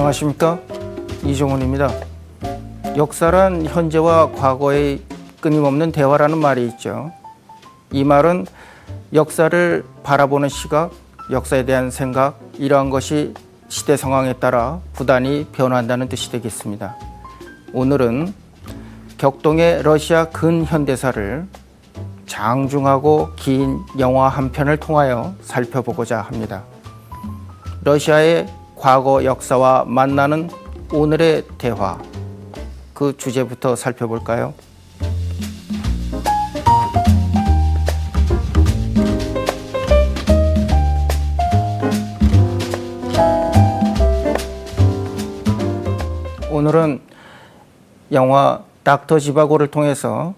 안녕하십니까, 이종훈입니다. 역사란 현재와 과거의 끊임없는 대화라는 말이 있죠. 이 말은 역사를 바라보는 시각, 역사에 대한 생각, 이러한 것이 시대 상황에 따라 부단히 변화한다는 뜻이 되겠습니다. 오늘은 격동의 러시아 근현대사를 장중하고 긴 영화 한 편을 통하여 살펴보고자 합니다. 러시아의 과거 역사와 만나는 오늘의 대화, 그 주제부터 살펴볼까요? 오늘은 영화 닥터 지바고를 통해서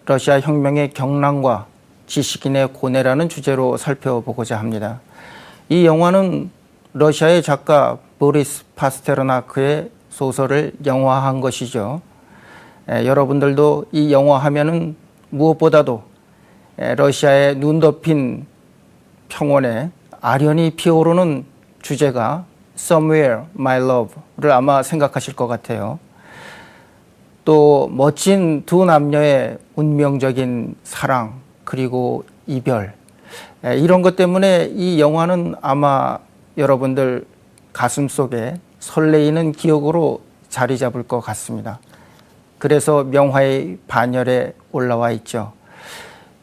러시아 혁명의 경랑과 지식인의 고뇌라는 주제로 살펴보고자 합니다. 이 영화는 러시아의 작가 보리스 파스테르나크의 소설을 영화한 것이죠. 여러분들도 이 영화 하면은 무엇보다도 러시아의 눈 덮인 평원에 아련히 피어오르는 주제가 Somewhere My Love를 아마 생각하실 것 같아요. 또 멋진 두 남녀의 운명적인 사랑 그리고 이별, 이런 것 때문에 이 영화는 아마 여러분들 가슴속에 설레이는 기억으로 자리 잡을 것 같습니다. 그래서 명화의 반열에 올라와 있죠.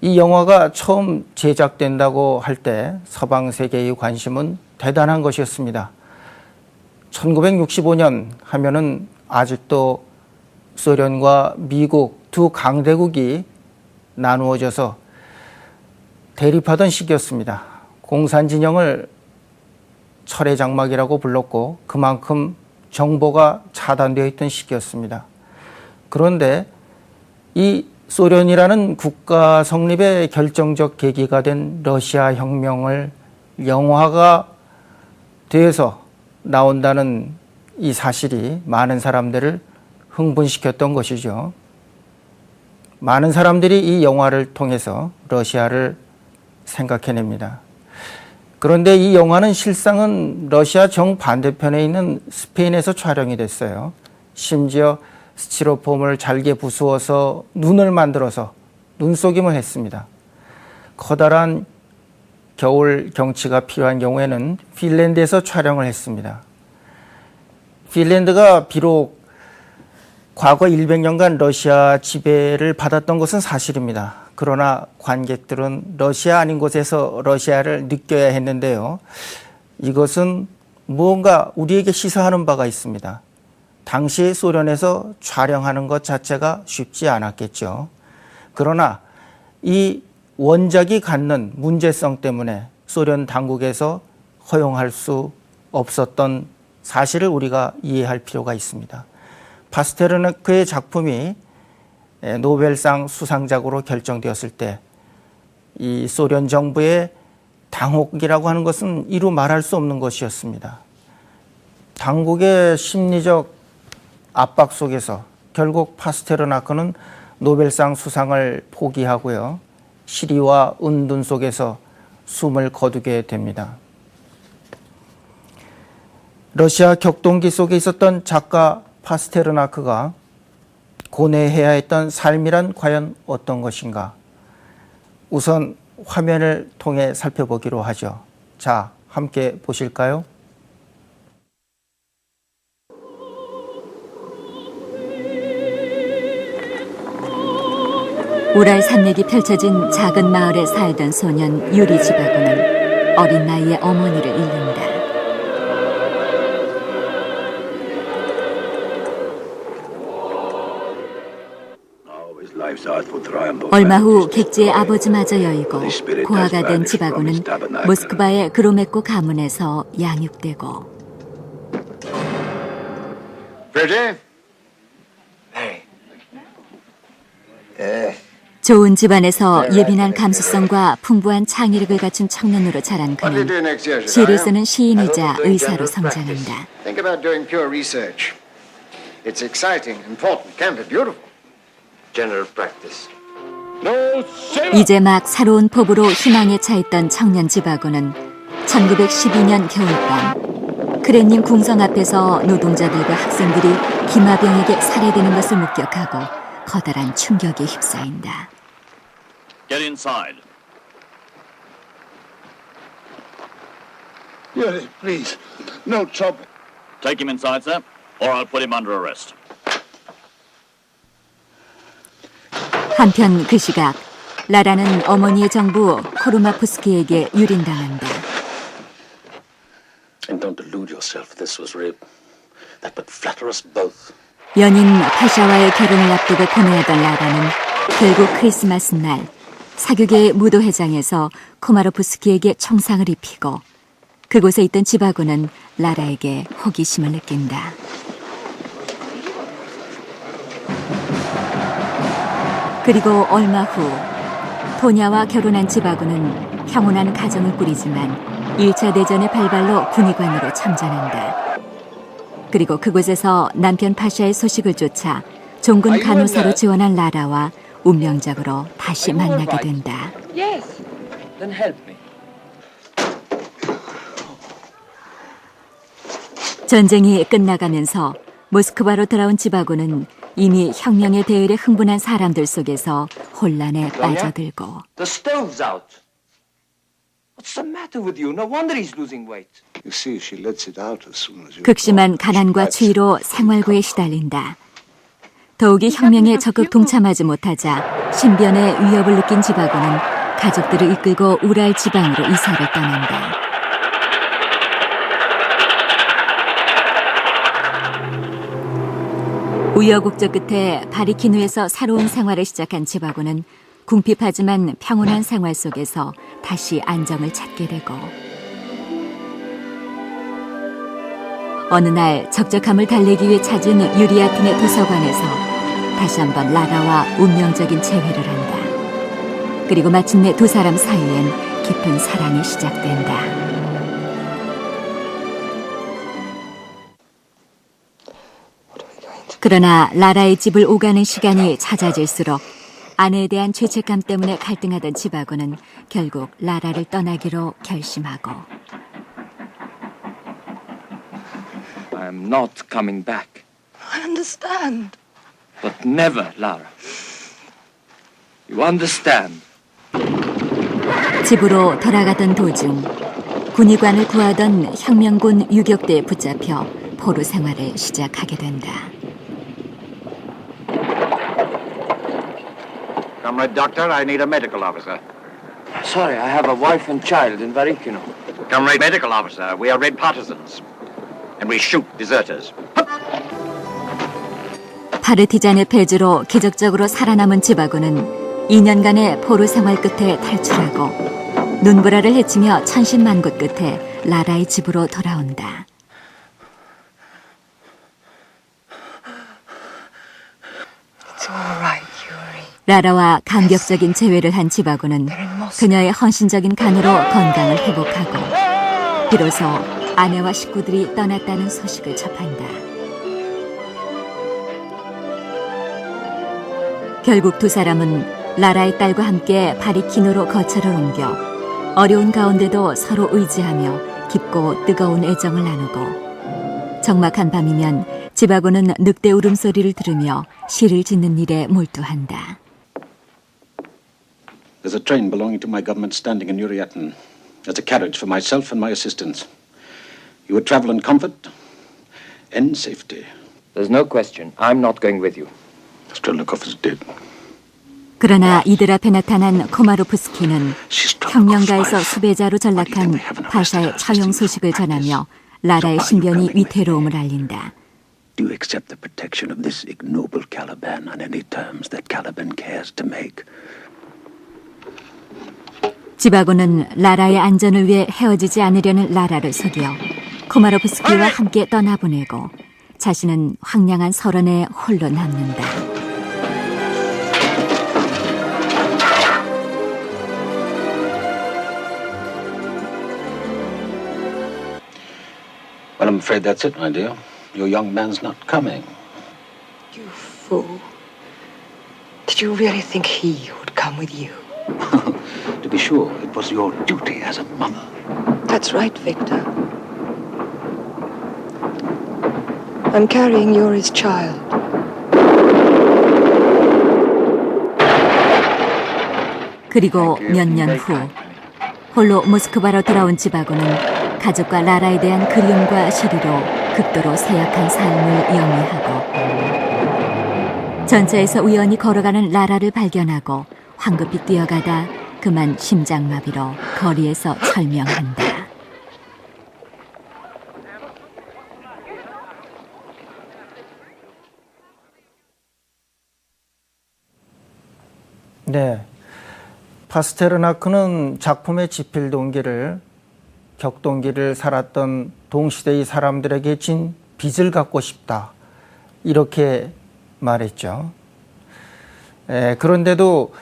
이 영화가 처음 제작된다고 할 때 서방 세계의 관심은 대단한 것이었습니다. 1965년 하면은 아직도 소련과 미국 두 강대국이 나누어져서 대립하던 시기였습니다. 공산진영을 철의 장막이라고 불렀고 그만큼 정보가 차단되어 있던 시기였습니다. 그런데 이 소련이라는 국가 성립의 결정적 계기가 된 러시아 혁명을 영화가 돼서 나온다는 이 사실이 많은 사람들을 흥분시켰던 것이죠. 많은 사람들이 이 영화를 통해서 러시아를 생각해냅니다. 그런데 이 영화는 실상은 러시아 정반대편에 있는 스페인에서 촬영이 됐어요. 심지어 스티로폼을 잘게 부수어서 눈을 만들어서 눈속임을 했습니다. 커다란 겨울 경치가 필요한 경우에는 핀란드에서 촬영을 했습니다. 핀란드가 비록 과거 100년간 러시아 지배를 받았던 것은 사실입니다. 그러나 관객들은 러시아 아닌 곳에서 러시아를 느껴야 했는데요. 이것은 무언가 우리에게 시사하는 바가 있습니다. 당시 소련에서 촬영하는 것 자체가 쉽지 않았겠죠. 그러나 이 원작이 갖는 문제성 때문에 소련 당국에서 허용할 수 없었던 사실을 우리가 이해할 필요가 있습니다. 파스테르나크의 작품이 노벨상 수상작으로 결정되었을 때 이 소련 정부의 당혹이라고 하는 것은 이루 말할 수 없는 것이었습니다. 당국의 심리적 압박 속에서 결국 파스테르나크는 노벨상 수상을 포기하고요. 시리와 은둔 속에서 숨을 거두게 됩니다. 러시아 격동기 속에 있었던 작가 파스테르나크가 고뇌해야 했던 삶이란 과연 어떤 것인가? 우선 화면을 통해 살펴보기로 하죠. 자, 함께 보실까요? 우랄 산맥이 펼쳐진 작은 마을에 살던 소년 유리 지바고는 어린 나이에 어머니를 잃는다. 얼마 후 객지의 아버지마저 여의고 고아가 된 지바고는 모스크바의 그로메코 가문에서 양육되고 좋은 집안에서 예민한 감수성과 풍부한 창의력을 갖춘 청년으로 자란 그는 시를 쓰는 시인이자 의사로 성장한다. 이제 막 새로운 법으로 희망에 차 있던 청년 지바고는 1912년 겨울밤 크렘린 궁성 앞에서 노동자들과 학생들이 기마병에게 살해되는 것을 목격하고 커다란 충격에 휩싸인다. Get inside. Yuri, please. No trouble. Take him inside, sir, or I'll put him under arrest. 한편 그 시각 라라는 어머니의 정부 코르마프스키에게 유린당한다. And don't delude yourself. This was rape. That would flatter us both. 연인 파샤와의 결혼을 앞두고 고뇌하던 라라는 결국 크리스마스 날 사교계의 무도회장에서 코마로프스키에게 총상을 입히고 그곳에 있던 지바고는 라라에게 호기심을 느낀다. 그리고 얼마 후 토냐와 결혼한 지바고는 평온한 가정을 꾸리지만 1차 대전의 발발로 군의관으로 참전한다. 그리고 그곳에서 남편 파샤의 소식을 쫓아 종군 간호사로 지원한 라라와 운명적으로 다시 만나게 된다. Yes. Then help me. 전쟁이 끝나가면서 모스크바로 돌아온 지바고는 이미 혁명의 대열에 흥분한 사람들 속에서 혼란에 빠져들고 The stove's out. What's the matter with you? No wonder he's losing weight. You see, she lets it out as soon as you. 극심한 가난과 추위로 생활고에 시달린다. 더욱이 혁명에 적극 동참하지 못하자 신변의 위협을 느낀 지바고는 가족들을 이끌고 우랄 지방으로 이사를 떠난다. 우여곡절 끝에 바리키누에서 새로운 생활을 시작한 지바고는 궁핍하지만 평온한 생활 속에서 다시 안정을 찾게 되고 어느 날 적적함을 달래기 위해 찾은 유리아틴의 도서관에서 다시 한번 라라와 운명적인 재회를 한다. 그리고 마침내 두 사람 사이엔 깊은 사랑이 시작된다. 그러나 라라의 집을 오가는 시간이 잦아질수록 아내에 대한 죄책감 때문에 갈등하던 지바고는 결국 라라를 떠나기로 결심하고 I'm not coming back. I understand. But never, Lara. You understand? 집으로 돌아가던 도중 군의관을 구하던 혁명군 유격대에 붙잡혀 포로 생활을 시작하게 된다. Comrade Doctor, I need a medical officer. Sorry, I have a wife and child in Varikino. Comrade Medical Officer, we are red partisans. And we shoot deserters. 파르티잔의 패주로 기적적으로 살아남은 지바고는 2년간의 포로 생활 끝에 탈출하고 눈보라를 헤치며 천신만고 끝에 라라의 집으로 돌아온다. It's all right, Yuri. 라라와 감격적인 재회를 한 지바고는 그녀의 헌신적인 간으로 건강을 회복하고 비로소 아내와 식구들이 떠났다는 소식을 접한다. 결국 두 사람은 라라의 딸과 함께 바리키노로 거처를 옮겨 어려운 가운데도 서로 의지하며 깊고 뜨거운 애정을 나누고 적막한 밤이면 지바고는 늑대 울음소리를 들으며 시를 짓는 일에 몰두한다. There's a train belonging to my government standing in Yuriatin. There's a carriage for myself and my assistants. You would travel in comfort and safety. There's no question. I'm not going with you. Strelnikov is dead. 그러나 이들 앞에 나타난 코마로프스키는 혁명가에서 수배자로 전락한 파샤의 처형 소식을 전하며 라라의 신변이 위태로움을 알린다. Do you accept the protection of this ignoble Caliban on any terms that Caliban cares to make? 지바고는 라라의 안전을 위해 헤어지지 않으려는 라라를 속여 코마로프스키와 함께 떠나보내고 자신은 황량한 설원에 홀로 남는다. Well, I'm afraid that's it, my dear. Your young man's not coming. You fool. Did you really think he would come with you? To be sure, it was your duty as a mother. That's right, Victor. I'm carrying Yuri's child. 그리고 몇 년 후 홀로 모스크바로 돌아온 지바고는 가족과 라라에 대한 그리움과 시리로 극도로 쇠약한 삶을 영위하고 전차에서 우연히 걸어가는 라라를 발견하고 황급히 뛰어가다 그만 심장마비로 거리에서 철명한다. 네, 파스테르나크는 작품의 집필 동기를 격동기를 살았던 동시대의 사람들에게 진 빚을 갚고 싶다 이렇게 말했죠. 그런데도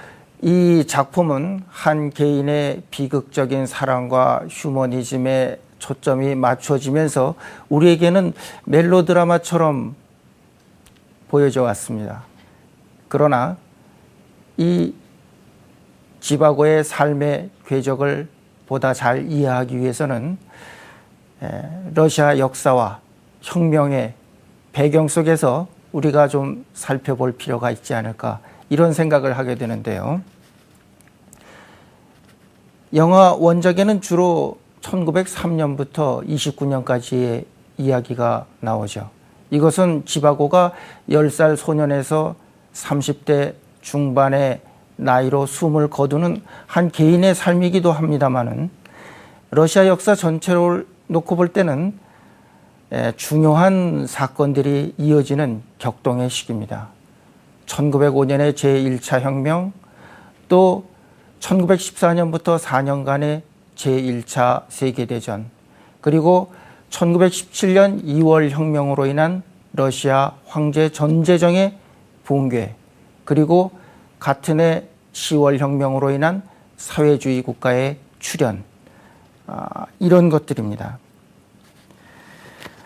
이 작품은 한 개인의 비극적인 사랑과 휴머니즘에 초점이 맞춰지면서 우리에게는 멜로드라마처럼 보여져 왔습니다. 그러나 이 지바고의 삶의 궤적을 보다 잘 이해하기 위해서는 러시아 역사와 혁명의 배경 속에서 우리가 좀 살펴볼 필요가 있지 않을까 이런 생각을 하게 되는데요. 영화 원작에는 주로 1903년부터 29년까지의 이야기가 나오죠. 이것은 지바고가 10살 소년에서 30대 중반의 나이로 숨을 거두는 한 개인의 삶이기도 합니다마는 러시아 역사 전체를 놓고 볼 때는 중요한 사건들이 이어지는 격동의 시기입니다. 1905년의 제1차 혁명, 또 1914년부터 4년간의 제1차 세계대전, 그리고 1917년 2월 혁명으로 인한 러시아 황제 전제정의 붕괴, 그리고 같은 해 10월 혁명으로 인한 사회주의 국가의 출현, 이런 것들입니다.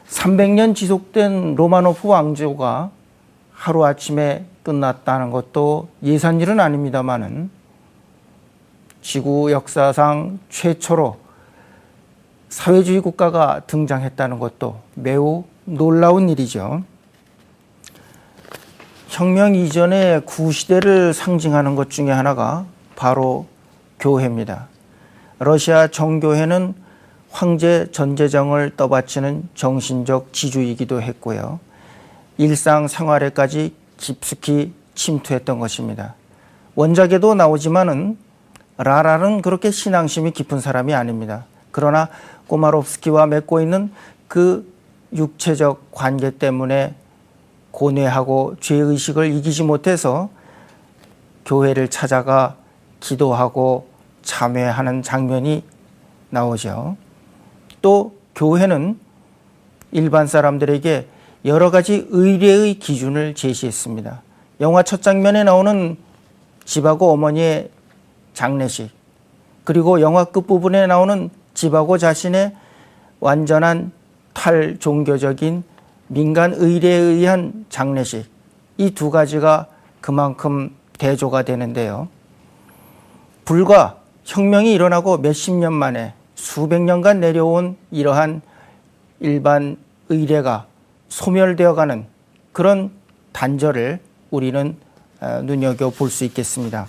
300년 지속된 로마노프 왕조가 하루아침에 끝났다는 것도 예산 일은 아닙니다만은 지구 역사상 최초로 사회주의 국가가 등장했다는 것도 매우 놀라운 일이죠. 혁명 이전의 구시대를 상징하는 것 중에 하나가 바로 교회입니다. 러시아 정교회는 황제 전제정을 떠받치는 정신적 지주이기도 했고요. 일상생활에까지 깊숙이 침투했던 것입니다. 원작에도 나오지만은 라라는 그렇게 신앙심이 깊은 사람이 아닙니다. 그러나 꼬마롭스키와 맺고 있는 그 육체적 관계 때문에 고뇌하고 죄의식을 이기지 못해서 교회를 찾아가 기도하고 참회하는 장면이 나오죠. 또 교회는 일반 사람들에게 여러 가지 의례의 기준을 제시했습니다. 영화 첫 장면에 나오는 지바고 어머니의 장례식, 그리고 영화 끝부분에 나오는 지바고 자신의 완전한 탈종교적인 민간 의례에 의한 장례식, 이 두 가지가 그만큼 대조가 되는데요. 불과 혁명이 일어나고 몇십 년 만에 수백 년간 내려온 이러한 일반 의례가 소멸되어가는 그런 단절을 우리는 눈여겨볼 수 있겠습니다.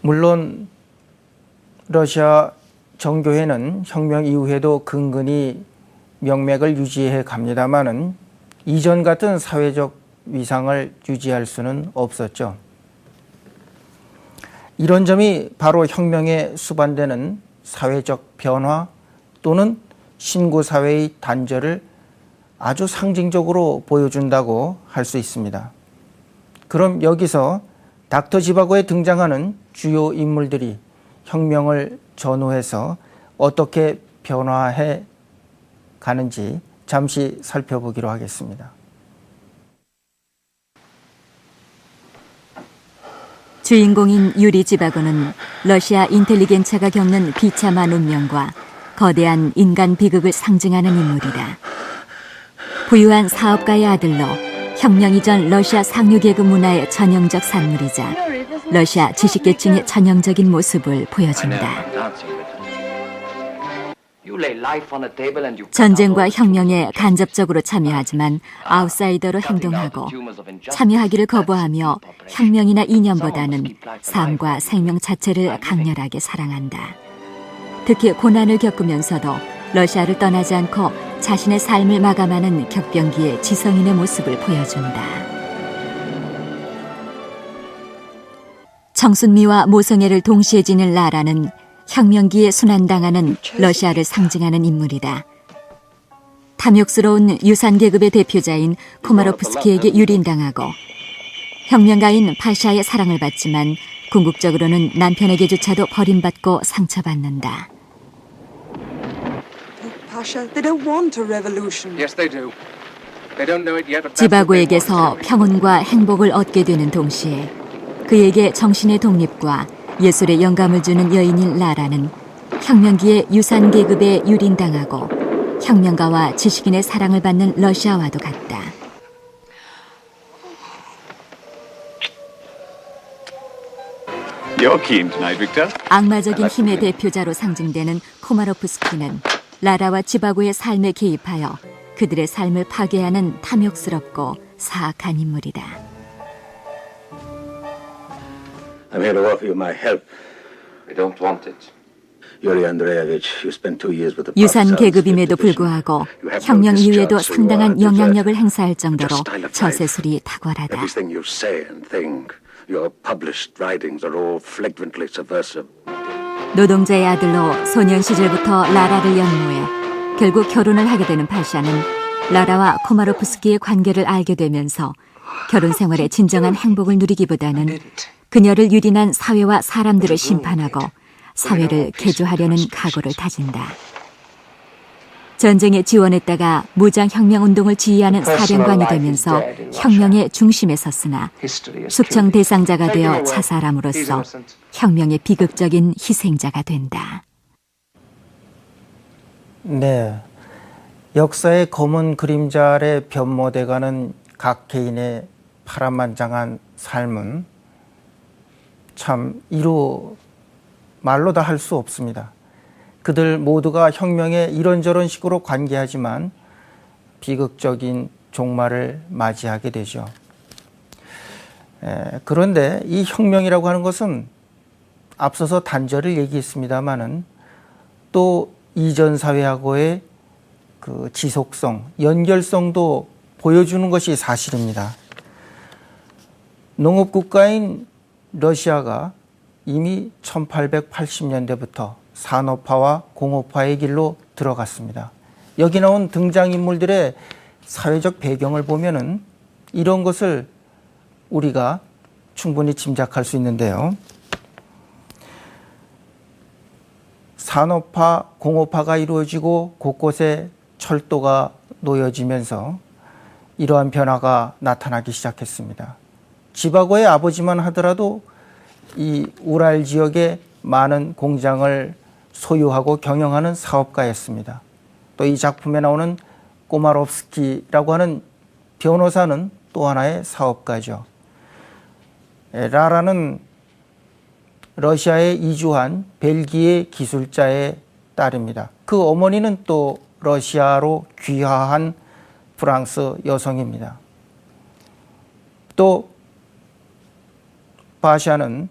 물론 러시아 정교회는 혁명 이후에도 근근히 명맥을 유지해 갑니다마는 이전 같은 사회적 위상을 유지할 수는 없었죠. 이런 점이 바로 혁명에 수반되는 사회적 변화 또는 신구 사회의 단절을 아주 상징적으로 보여준다고 할 수 있습니다. 그럼 여기서 닥터 지바고에 등장하는 주요 인물들이 혁명을 전후해서 어떻게 변화해 가는지 잠시 살펴보기로 하겠습니다. 주인공인 유리 지바고는 러시아 인텔리겐처가 겪는 비참한 운명과 거대한 인간 비극을 상징하는 인물이다. 부유한 사업가의 아들로 혁명 이전 러시아 상류계급 문화의 전형적 산물이자 러시아 지식계층의 전형적인 모습을 보여준다. You lay life on a table and you 전쟁과 혁명에 간접적으로 참여하지만 아웃사이더로 행동하고 참여하기를 거부하며 혁명이나 이념보다는 삶과 생명 자체를 강렬하게 사랑한다. 특히 고난을 겪으면서도 러시아를 떠나지 않고 자신의 삶을 마감하는 격변기의 지성인의 모습을 보여준다. 청순미와 모성애를 동시에 지닌 라라는 혁명기에 순환당하는 러시아를 상징하는 인물이다. 탐욕스러운 유산계급의 대표자인 코마로프스키에게 유린당하고 혁명가인 파샤의 사랑을 받지만 궁극적으로는 남편에게조차도 버림받고 상처받는다. Pasha, they don't want a revolution. Yes, they do. They don't know it yet, but that's what they want. 지바고에게서 평온과 행복을 얻게 되는 동시에 그에게 정신의 독립과 예술의 영감을 주는 여인인 라라는 혁명기의 유산계급에 유린당하고 혁명가와 지식인의 사랑을 받는 러시아와도 같다. You're keen tonight, Victor. 악마적인 힘의 대표자로 상징되는 코마로프스키는 라라와 지바고의 삶에 개입하여 그들의 삶을 파괴하는 탐욕스럽고 사악한 인물이다. I'm here to offer you my help. We don't want it. Yuri Andreevich, you spent 2 years with the 유산 계급임에도 불구하고 혁명 이후에도 상당한 영향력을 행사할 정도로 처세술이 탁월하다. Everything you say and think, your published writings are all flagrantly subversive. 노동자의 아들로 소년 시절부터 라라를 연모해 결국 결혼을 하게 되는 파샤는 라라와 코마로프스키의 관계를 알게 되면서 결혼 생활의 진정한 행복을 누리기보다는 그녀를 유린한 사회와 사람들을 심판하고 사회를 개조하려는 각오를 다진다. 전쟁에 지원했다가 무장혁명운동을 지휘하는 사령관이 되면서 혁명의 중심에 섰으나 숙청 대상자가 되어 자살함으로써 혁명의 비극적인 희생자가 된다. 네, 역사의 검은 그림자 아래 변모돼가는 각 개인의 파란만장한 삶은 참 말로 다 할 수 없습니다. 그들 모두가 혁명에 이런저런 식으로 관계하지만 비극적인 종말을 맞이하게 되죠. 그런데 이 혁명이라고 하는 것은 앞서서 단절을 얘기했습니다마는 또 이전 사회하고의 그 지속성, 연결성도 보여주는 것이 사실입니다. 농업국가인 러시아가 이미 1880년대부터 산업화와 공업화의 길로 들어갔습니다. 여기 나온 등장인물들의 사회적 배경을 보면은 이런 것을 우리가 충분히 짐작할 수 있는데요. 산업화, 공업화가 이루어지고 곳곳에 철도가 놓여지면서 이러한 변화가 나타나기 시작했습니다. 지바고의 아버지만 하더라도 이 우랄 지역에 많은 공장을 소유하고 경영하는 사업가였습니다. 또 이 작품에 나오는 꼬마롭스키라고 하는 변호사는 또 하나의 사업가죠. 라라는 러시아에 이주한 벨기에 기술자의 딸입니다. 그 어머니는 또 러시아로 귀화한 프랑스 여성입니다. 또 바샤는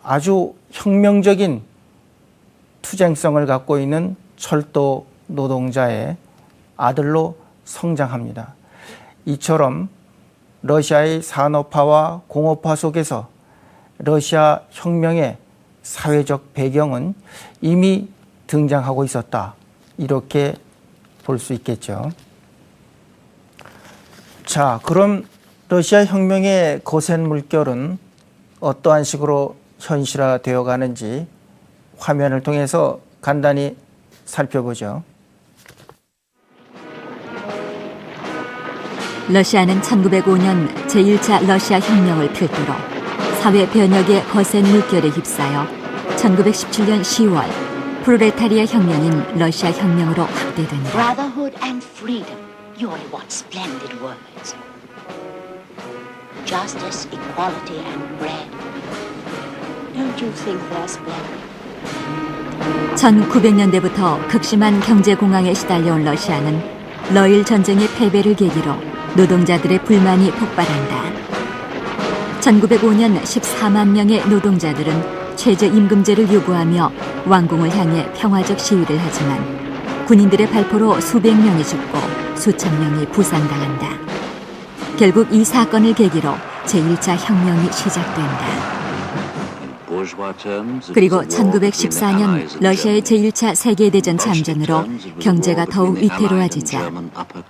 아주 혁명적인 투쟁성을 갖고 있는 철도 노동자의 아들로 성장합니다. 이처럼 러시아의 산업화와 공업화 속에서 러시아 혁명의 사회적 배경은 이미 등장하고 있었다. 이렇게 볼 수 있겠죠. 자, 그럼 러시아 혁명의 거센 물결은 어떠한 식으로 현실화되어 가는지 화면을 통해서 간단히 살펴보죠. 러시아는 1905년 제1차 러시아 혁명을 필두로 사회 변혁의 거센 물결에 휩싸여 1917년 10월 프롤레타리아 혁명인 러시아 혁명으로 확대된다. Brotherhood and freedom. You only want splendid words. Justice, equality, and bread. Don't you think they're splendid? 1900년대부터 극심한 경제 공황에 시달려온 러시아는 러일 전쟁의 패배를 계기로 노동자들의 불만이 폭발한다. 1905년 14만 명의 노동자들은 최저임금제를 요구하며 왕궁을 향해 평화적 시위를 하지만 군인들의 발포로 수백 명이 죽고 수천 명이 부상당한다. 결국 이 사건을 계기로 제1차 혁명이 시작된다. 그리고 1914년 러시아의 제1차 세계대전 참전으로 경제가 더욱 위태로워지자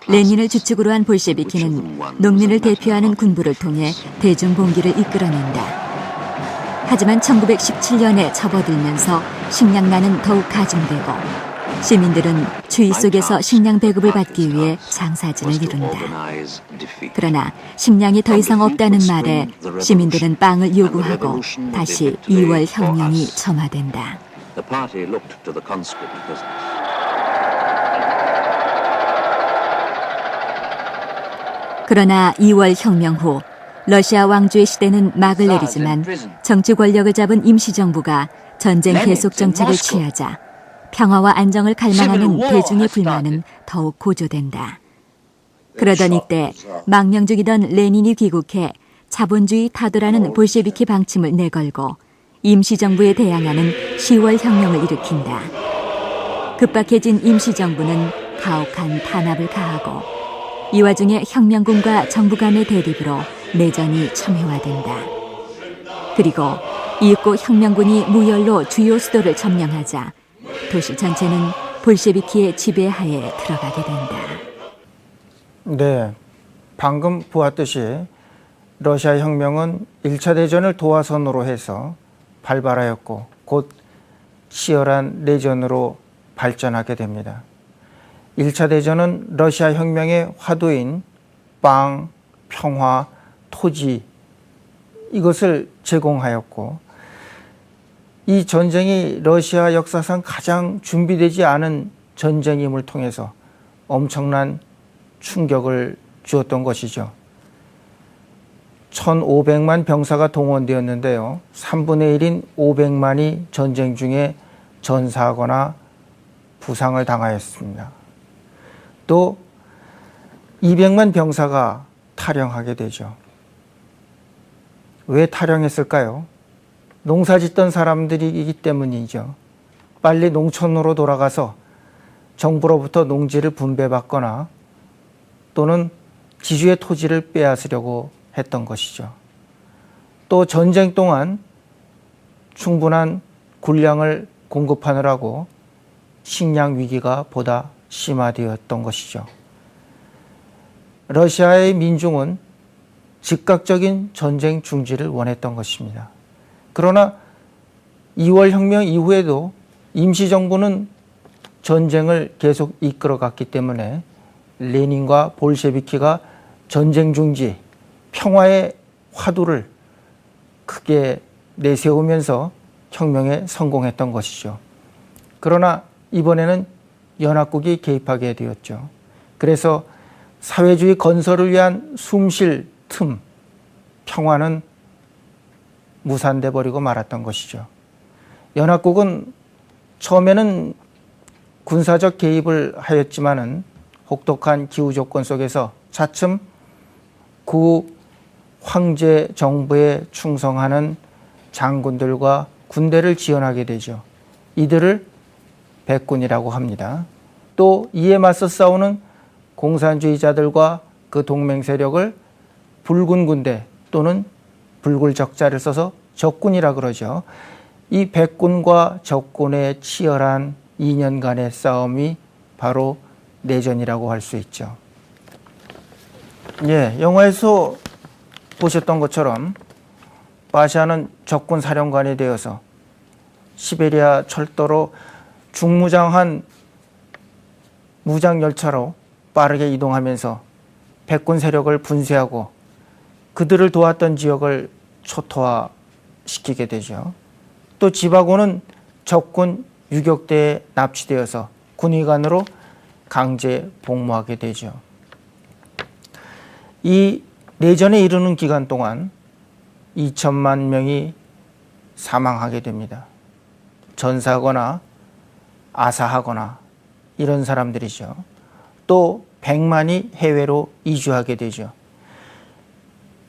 레닌을 주축으로 한 볼셰비키는 농민을 대표하는 군부를 통해 대중봉기를 이끌어낸다. 하지만 1917년에 접어들면서 식량난은 더욱 가중되고 시민들은 추위 속에서 식량 배급을 받기 위해 장사진을 이룬다. 그러나 식량이 더 이상 없다는 말에 시민들은 빵을 요구하고 다시 2월 혁명이 점화된다. 그러나 2월 혁명 후 러시아 왕조의 시대는 막을 내리지만 정치 권력을 잡은 임시정부가 전쟁 계속 정책을 취하자 평화와 안정을 갈망하는 대중의 불만은 더욱 고조된다. 그러던 이때 망명 중이던 레닌이 귀국해 자본주의 타도라는 볼셰비키 방침을 내걸고 임시정부에 대항하는 10월 혁명을 일으킨다. 급박해진 임시정부는 가혹한 탄압을 가하고 이 와중에 혁명군과 정부 간의 대립으로 내전이 첨예화된다. 그리고 이윽고 혁명군이 무혈로 주요 수도를 점령하자 도시 전체는 볼셰비키의 지배하에 들어가게 된다. 네, 방금 보았듯이 러시아 혁명은 1차 대전을 도화선으로 해서 발발하였고 곧 치열한 내전으로 발전하게 됩니다. 1차 대전은 러시아 혁명의 화두인 빵, 평화, 토지 이것을 제공하였고 이 전쟁이 러시아 역사상 가장 준비되지 않은 전쟁임을 통해서 엄청난 충격을 주었던 것이죠. 1,500만 병사가 동원되었는데요. 3분의 1인 500만이 전쟁 중에 전사하거나 부상을 당하였습니다. 또 200만 병사가 탈영하게 되죠. 왜 탈영했을까요? 농사 짓던 사람들이기 때문이죠. 빨리 농촌으로 돌아가서 정부로부터 농지를 분배받거나 또는 지주의 토지를 빼앗으려고 했던 것이죠. 또 전쟁 동안 충분한 군량을 공급하느라고 식량 위기가 보다 심화되었던 것이죠. 러시아의 민중은 즉각적인 전쟁 중지를 원했던 것입니다. 그러나 2월 혁명 이후에도 임시정부는 전쟁을 계속 이끌어갔기 때문에 레닌과 볼셰비키가 전쟁 중지, 평화의 화두를 크게 내세우면서 혁명에 성공했던 것이죠. 그러나 이번에는 연합국이 개입하게 되었죠. 그래서 사회주의 건설을 위한 숨쉴 틈, 평화는 무산돼 버리고 말았던 것이죠. 연합국은 처음에는 군사적 개입을 하였지만은 혹독한 기후 조건 속에서 차츰 구 황제 정부에 충성하는 장군들과 군대를 지원하게 되죠. 이들을 백군이라고 합니다. 또 이에 맞서 싸우는 공산주의자들과 그 동맹 세력을 붉은 군대 또는 붉을적자를 써서 적군이라 그러죠. 이 백군과 적군의 치열한 2년간의 싸움이 바로 내전이라고 할 수 있죠. 예, 영화에서 보셨던 것처럼 바샤는 적군 사령관이 되어서 시베리아 철도로 중무장한 무장 열차로 빠르게 이동하면서 백군 세력을 분쇄하고 그들을 도왔던 지역을 초토화시키게 되죠. 또 지바고는 적군 유격대에 납치되어서 군의관으로 강제 복무하게 되죠. 이 내전에 이르는 기간 동안 2천만 명이 사망하게 됩니다. 전사하거나 아사하거나 이런 사람들이죠. 또 100만이 해외로 이주하게 되죠.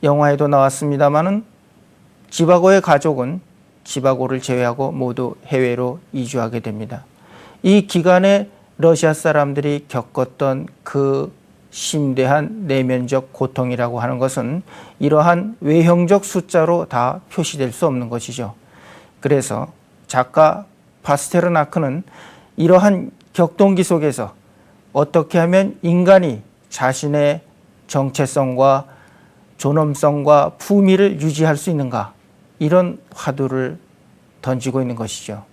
영화에도 나왔습니다마는 지바고의 가족은 지바고를 제외하고 모두 해외로 이주하게 됩니다. 이 기간에 러시아 사람들이 겪었던 그 심대한 내면적 고통이라고 하는 것은 이러한 외형적 숫자로 다 표시될 수 없는 것이죠. 그래서 작가 파스테르나크는 이러한 격동기 속에서 어떻게 하면 인간이 자신의 정체성과 존엄성과 품위를 유지할 수 있는가, 이런 화두를 던지고 있는 것이죠.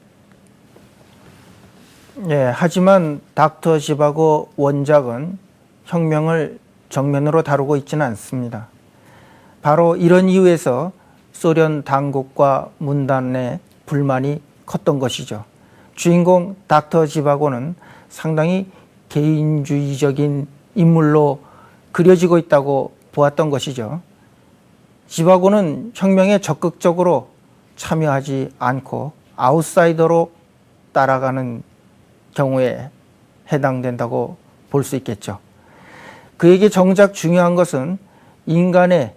하지만 닥터 지바고 원작은 혁명을 정면으로 다루고 있지는 않습니다. 바로 이런 이유에서 소련 당국과 문단의 불만이 컸던 것이죠. 주인공 닥터 지바고는 상당히 개인주의적인 인물로 그려지고 있다고 보았던 것이죠. 지바고는 혁명에 적극적으로 참여하지 않고 아웃사이더로 따라가는 경우에 해당된다고 볼 수 있겠죠. 그에게 정작 중요한 것은 인간의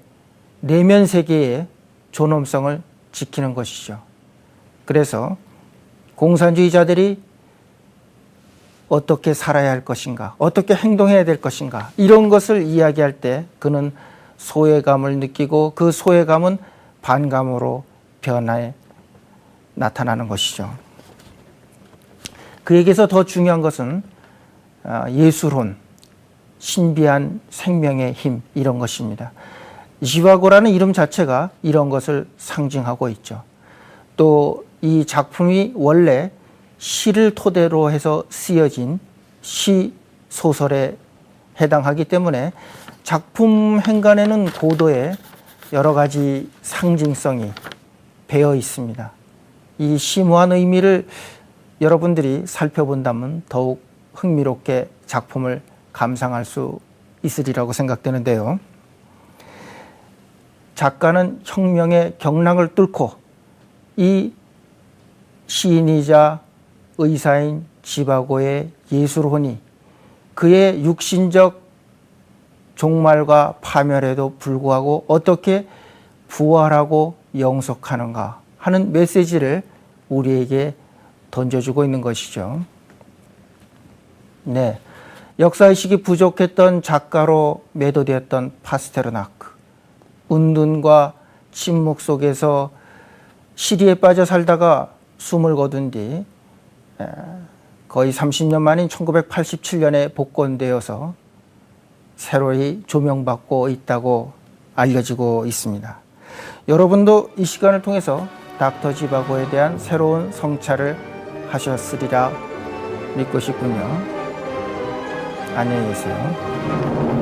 내면 세계의 존엄성을 지키는 것이죠. 그래서 공산주의자들이 어떻게 살아야 할 것인가, 어떻게 행동해야 될 것인가, 이런 것을 이야기할 때 그는 소외감을 느끼고 그 소외감은 반감으로 변화해 나타나는 것이죠. 그에게서 더 중요한 것은 예술혼, 신비한 생명의 힘, 이런 것입니다. 지바고라는 이름 자체가 이런 것을 상징하고 있죠. 또 이 작품이 원래 시를 토대로 해서 쓰여진 시 소설에 해당하기 때문에 작품 행간에는 고도의 여러 가지 상징성이 배어 있습니다. 이 심오한 의미를 여러분들이 살펴본다면 더욱 흥미롭게 작품을 감상할 수 있으리라고 생각되는데요. 작가는 혁명의 경랑을 뚫고 이 시인이자 의사인 지바고의 예술혼이 그의 육신적 종말과 파멸에도 불구하고 어떻게 부활하고 영속하는가 하는 메시지를 우리에게 던져주고 있는 것이죠. 네, 역사의식이 부족했던 작가로 매도되었던 파스테르나크, 은둔과 침묵 속에서 시리에 빠져 살다가 숨을 거둔 뒤 거의 30년 만인 1987년에 복권되어서 새로이 조명받고 있다고 알려지고 있습니다. 여러분도 이 시간을 통해서 닥터 지바고에 대한 새로운 성찰을 하셨으리라 믿고 싶군요. 안녕히 계세요.